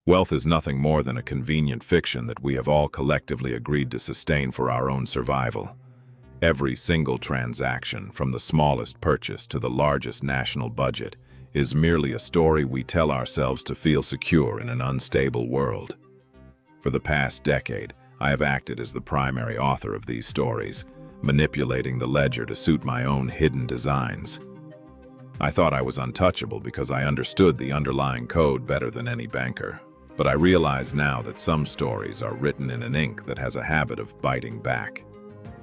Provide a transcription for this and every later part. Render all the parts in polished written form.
Wealth is nothing more than a convenient fiction that we have all collectively agreed to sustain for our own survival. Every single transaction, from the smallest purchase to the largest national budget, is merely a story we tell ourselves to feel secure in an unstable world. For the past decade, I have acted as the primary author of these stories, manipulating the ledger to suit my own hidden designs. I thought I was untouchable because I understood the underlying code better than any banker. But I realize now that some stories are written in an ink that has a habit of biting back.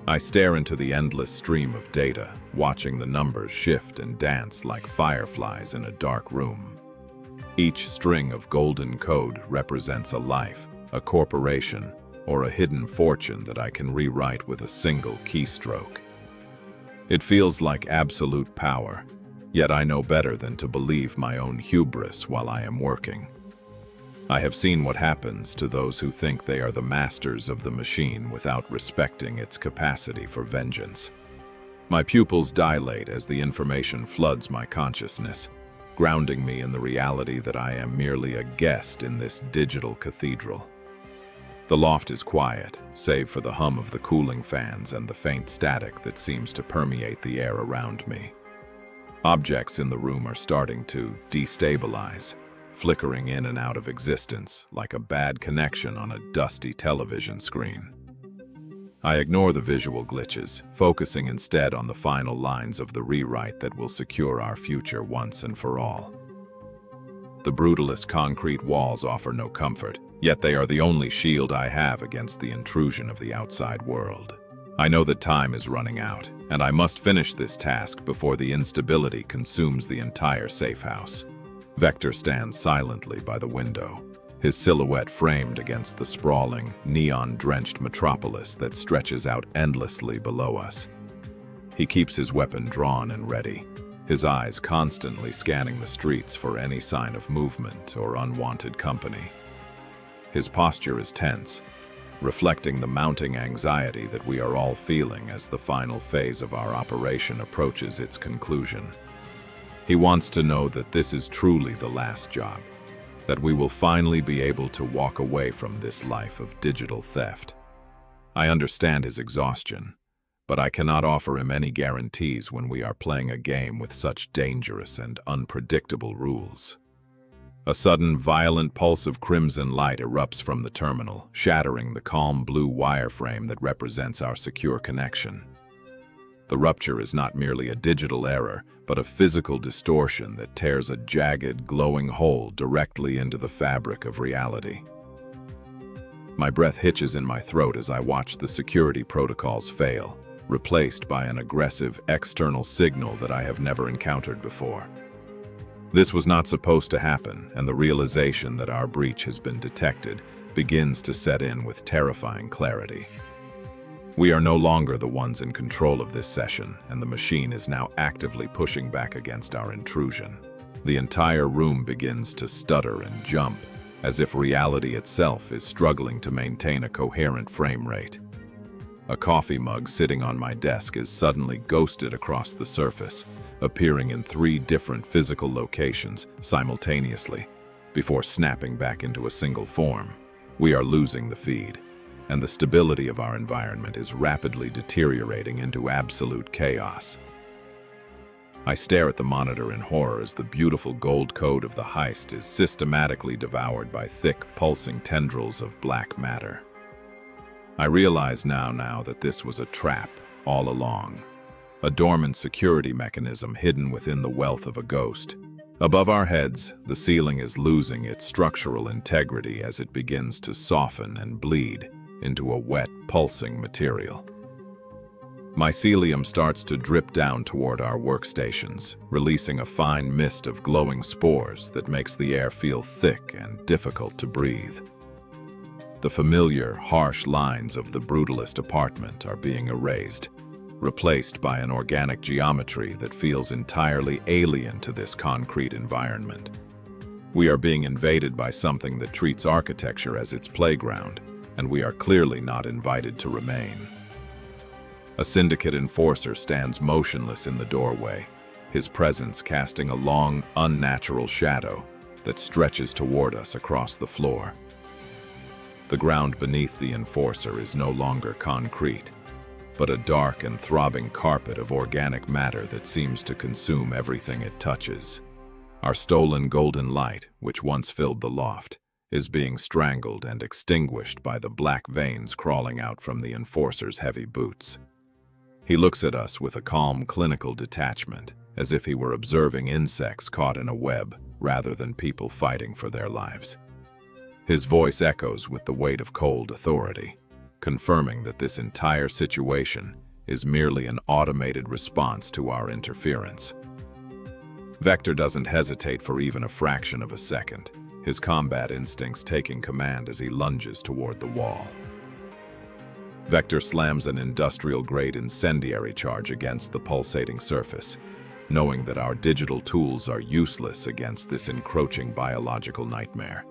I stare into the endless stream of data, watching the numbers shift and dance like fireflies in a dark room. Each string of golden code represents a life, a corporation, or a hidden fortune that I can rewrite with a single keystroke. It feels like absolute power, yet I know better than to believe my own hubris while I am working. I have seen what happens to those who think they are the masters of the machine without respecting its capacity for vengeance. My pupils dilate as the information floods my consciousness, grounding me in the reality that I am merely a guest in this digital cathedral. The loft is quiet, save for the hum of the cooling fans and the faint static that seems to permeate the air around me. Objects in the room are starting to destabilize, flickering in and out of existence like a bad connection on a dusty television screen. I ignore the visual glitches, focusing instead on the final lines of the rewrite that will secure our future once and for all. The brutalist concrete walls offer no comfort, yet they are the only shield I have against the intrusion of the outside world. I know that time is running out, and I must finish this task before the instability consumes the entire safe house. Vector stands silently by the window, his silhouette framed against the sprawling, neon-drenched metropolis that stretches out endlessly below us. He keeps his weapon drawn and ready, his eyes constantly scanning the streets for any sign of movement or unwanted company. His posture is tense, reflecting the mounting anxiety that we are all feeling as the final phase of our operation approaches its conclusion. He wants to know that this is truly the last job, that we will finally be able to walk away from this life of digital theft. I understand his exhaustion, but I cannot offer him any guarantees when we are playing a game with such dangerous and unpredictable rules. A sudden, violent pulse of crimson light erupts from the terminal, shattering the calm blue wireframe that represents our secure connection. The rupture is not merely a digital error, but a physical distortion that tears a jagged, glowing hole directly into the fabric of reality. My breath hitches in my throat as I watch the security protocols fail, replaced by an aggressive external signal that I have never encountered before. This was not supposed to happen, and the realization that our breach has been detected begins to set in with terrifying clarity. We are no longer the ones in control of this session, and the machine is now actively pushing back against our intrusion. The entire room begins to stutter and jump, as if reality itself is struggling to maintain a coherent frame rate. A coffee mug sitting on my desk is suddenly ghosted across the surface, appearing in 3 different physical locations simultaneously, before snapping back into a single form. We are losing the feed, and the stability of our environment is rapidly deteriorating into absolute chaos. I stare at the monitor in horror as the beautiful gold code of the heist is systematically devoured by thick, pulsing tendrils of black matter. I realize now that this was a trap all along, a dormant security mechanism hidden within the wealth of a ghost. Above our heads, the ceiling is losing its structural integrity as it begins to soften and bleed into a wet, pulsing material. Mycelium starts to drip down toward our workstations, releasing a fine mist of glowing spores that makes the air feel thick and difficult to breathe. The familiar, harsh lines of the brutalist apartment are being erased, replaced by an organic geometry that feels entirely alien to this concrete environment. We are being invaded by something that treats architecture as its playground, and we are clearly not invited to remain. A syndicate enforcer stands motionless in the doorway, his presence casting a long, unnatural shadow, that stretches toward us across the floor. The ground beneath the enforcer is no longer concrete, but a dark and throbbing carpet of organic matter that seems to consume everything it touches. Our stolen golden light, which once filled the loft, is being strangled and extinguished by the black veins crawling out from the enforcer's heavy boots. He looks at us with a calm, clinical detachment, as if he were observing insects caught in a web rather than people fighting for their lives. His voice echoes with the weight of cold authority, confirming that this entire situation is merely an automated response to our interference. Vector doesn't hesitate for even a fraction of a second, his combat instincts taking command as he lunges toward the wall. Vector slams an industrial-grade incendiary charge against the pulsating surface, knowing that our digital tools are useless against this encroaching biological nightmare.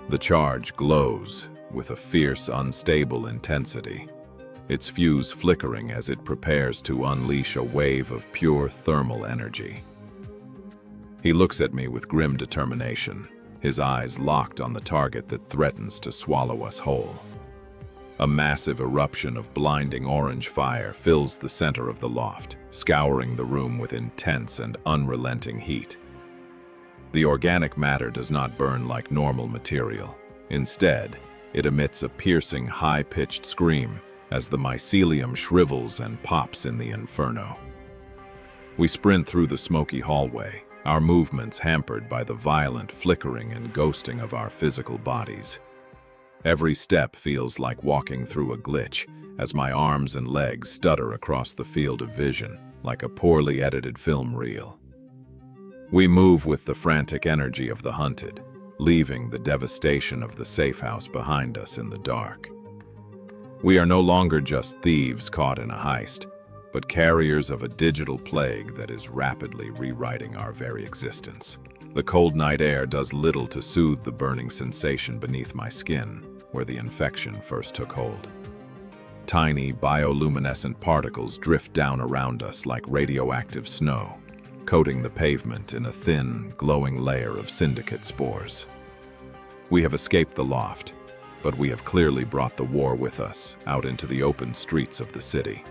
The charge glows with a fierce, unstable intensity, its fuse flickering as it prepares to unleash a wave of pure thermal energy. He looks at me with grim determination, his eyes locked on the target that threatens to swallow us whole. A massive eruption of blinding orange fire fills the center of the loft, scouring the room with intense and unrelenting heat. The organic matter does not burn like normal material. Instead, it emits a piercing, high-pitched scream as the mycelium shrivels and pops in the inferno. We sprint through the smoky hallway, our movements hampered by the violent flickering and ghosting of our physical bodies. Every step feels like walking through a glitch, as my arms and legs stutter across the field of vision like a poorly edited film reel. We move with the frantic energy of the hunted, leaving the devastation of the safe house behind us in the dark. We are no longer just thieves caught in a heist, but carriers of a digital plague that is rapidly rewriting our very existence. The cold night air does little to soothe the burning sensation beneath my skin, where the infection first took hold. Tiny bioluminescent particles drift down around us like radioactive snow, coating the pavement in a thin, glowing layer of syndicate spores. We have escaped the loft, but we have clearly brought the war with us out into the open streets of the city.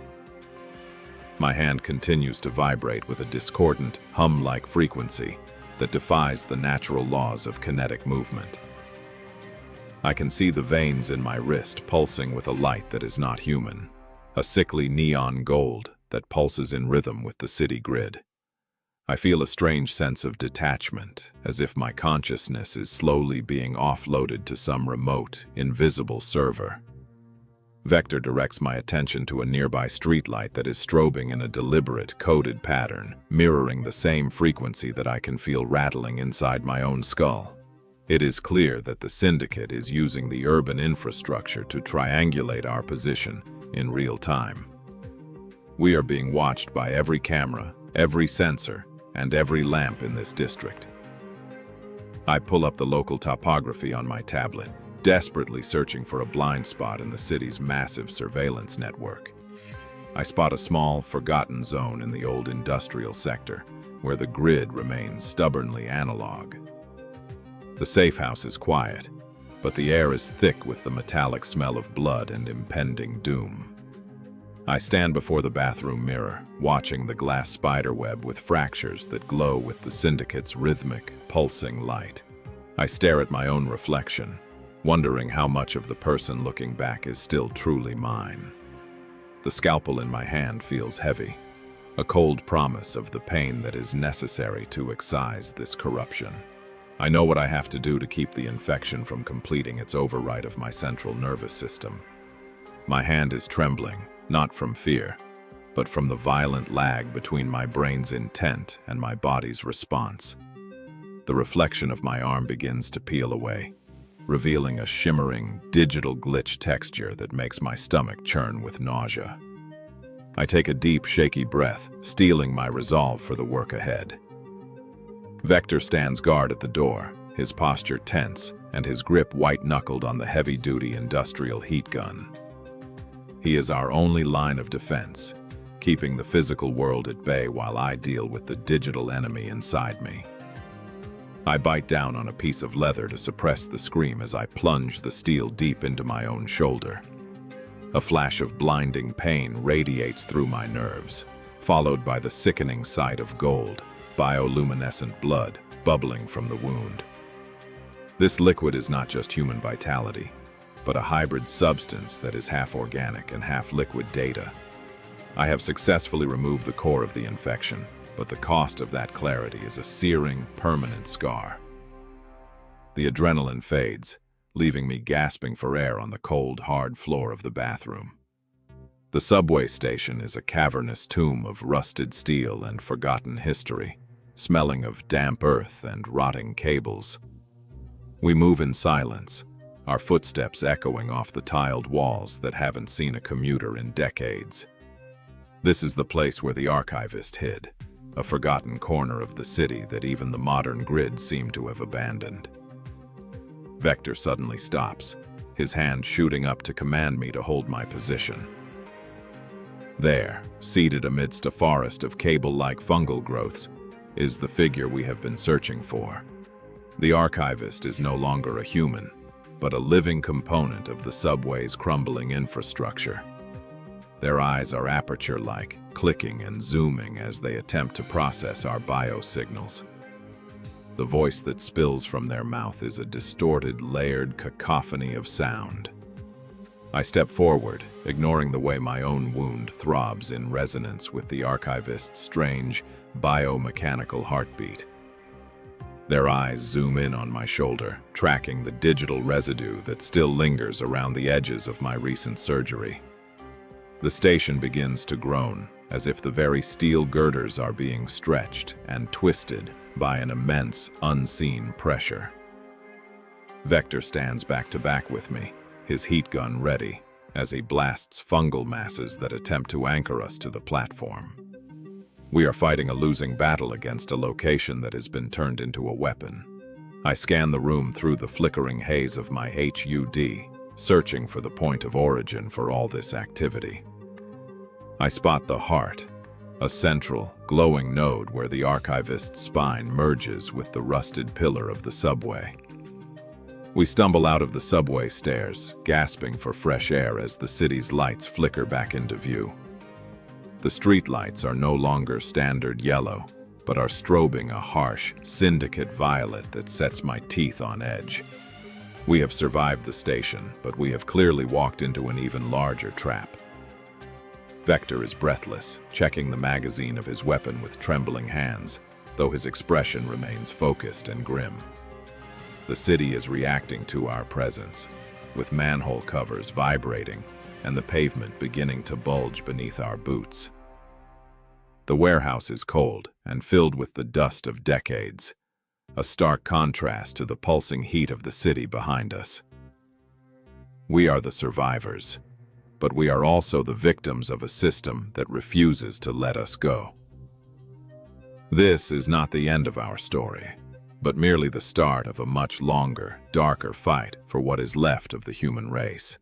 My hand continues to vibrate with a discordant, hum-like frequency that defies the natural laws of kinetic movement. I can see the veins in my wrist pulsing with a light that is not human, a sickly neon gold that pulses in rhythm with the city grid. I feel a strange sense of detachment, as if my consciousness is slowly being offloaded to some remote, invisible server. Vector directs my attention to a nearby streetlight that is strobing in a deliberate, coded pattern, mirroring the same frequency that I can feel rattling inside my own skull. It is clear that the syndicate is using the urban infrastructure to triangulate our position in real time. We are being watched by every camera, every sensor, and every lamp in this district. I pull up the local topography on my tablet, desperately searching for a blind spot in the city's massive surveillance network. I spot a small, forgotten zone in the old industrial sector, where the grid remains stubbornly analog. The safe house is quiet, but the air is thick with the metallic smell of blood and impending doom. I stand before the bathroom mirror, watching the glass spiderweb with fractures that glow with the syndicate's rhythmic, pulsing light. I stare at my own reflection, wondering how much of the person looking back is still truly mine. The scalpel in my hand feels heavy, a cold promise of the pain that is necessary to excise this corruption. I know what I have to do to keep the infection from completing its override of my central nervous system. My hand is trembling, not from fear, but from the violent lag between my brain's intent and my body's response. The reflection of my arm begins to peel away, revealing a shimmering, digital glitch texture that makes my stomach churn with nausea. I take a deep, shaky breath, steeling my resolve for the work ahead. Vector stands guard at the door, his posture tense and his grip white-knuckled on the heavy-duty industrial heat gun. He is our only line of defense, keeping the physical world at bay while I deal with the digital enemy inside me. I bite down on a piece of leather to suppress the scream as I plunge the steel deep into my own shoulder. A flash of blinding pain radiates through my nerves, followed by the sickening sight of gold, bioluminescent blood bubbling from the wound. This liquid is not just human vitality, but a hybrid substance that is half organic and half liquid data. I have successfully removed the core of the infection, but the cost of that clarity is a searing, permanent scar. The adrenaline fades, leaving me gasping for air on the cold, hard floor of the bathroom. The subway station is a cavernous tomb of rusted steel and forgotten history, smelling of damp earth and rotting cables. We move in silence, our footsteps echoing off the tiled walls that haven't seen a commuter in decades. This is the place where the archivist hid, a forgotten corner of the city that even the modern grid seemed to have abandoned. Vector suddenly stops, his hand shooting up to command me to hold my position. There, seated amidst a forest of cable-like fungal growths, is the figure we have been searching for. The archivist is no longer a human, but a living component of the subway's crumbling infrastructure. Their eyes are aperture-like, clicking and zooming as they attempt to process our biosignals. The voice that spills from their mouth is a distorted, layered cacophony of sound. I step forward, ignoring the way my own wound throbs in resonance with the archivist's strange, biomechanical heartbeat. Their eyes zoom in on my shoulder, tracking the digital residue that still lingers around the edges of my recent surgery. The station begins to groan, as if the very steel girders are being stretched and twisted by an immense, unseen pressure. Vector stands back to back with me, his heat gun ready, as he blasts fungal masses that attempt to anchor us to the platform. We are fighting a losing battle against a location that has been turned into a weapon. I scan the room through the flickering haze of my HUD, searching for the point of origin for all this activity. I spot the heart, a central, glowing node where the archivist's spine merges with the rusted pillar of the subway. We stumble out of the subway stairs, gasping for fresh air as the city's lights flicker back into view. The street lights are no longer standard yellow, but are strobing a harsh, syndicate violet that sets my teeth on edge. We have survived the station, but we have clearly walked into an even larger trap. Vector is breathless, checking the magazine of his weapon with trembling hands, though his expression remains focused and grim. The city is reacting to our presence, with manhole covers vibrating and the pavement beginning to bulge beneath our boots. The warehouse is cold and filled with the dust of decades, a stark contrast to the pulsing heat of the city behind us. We are the survivors, but we are also the victims of a system that refuses to let us go. This is not the end of our story, but merely the start of a much longer, darker fight for what is left of the human race.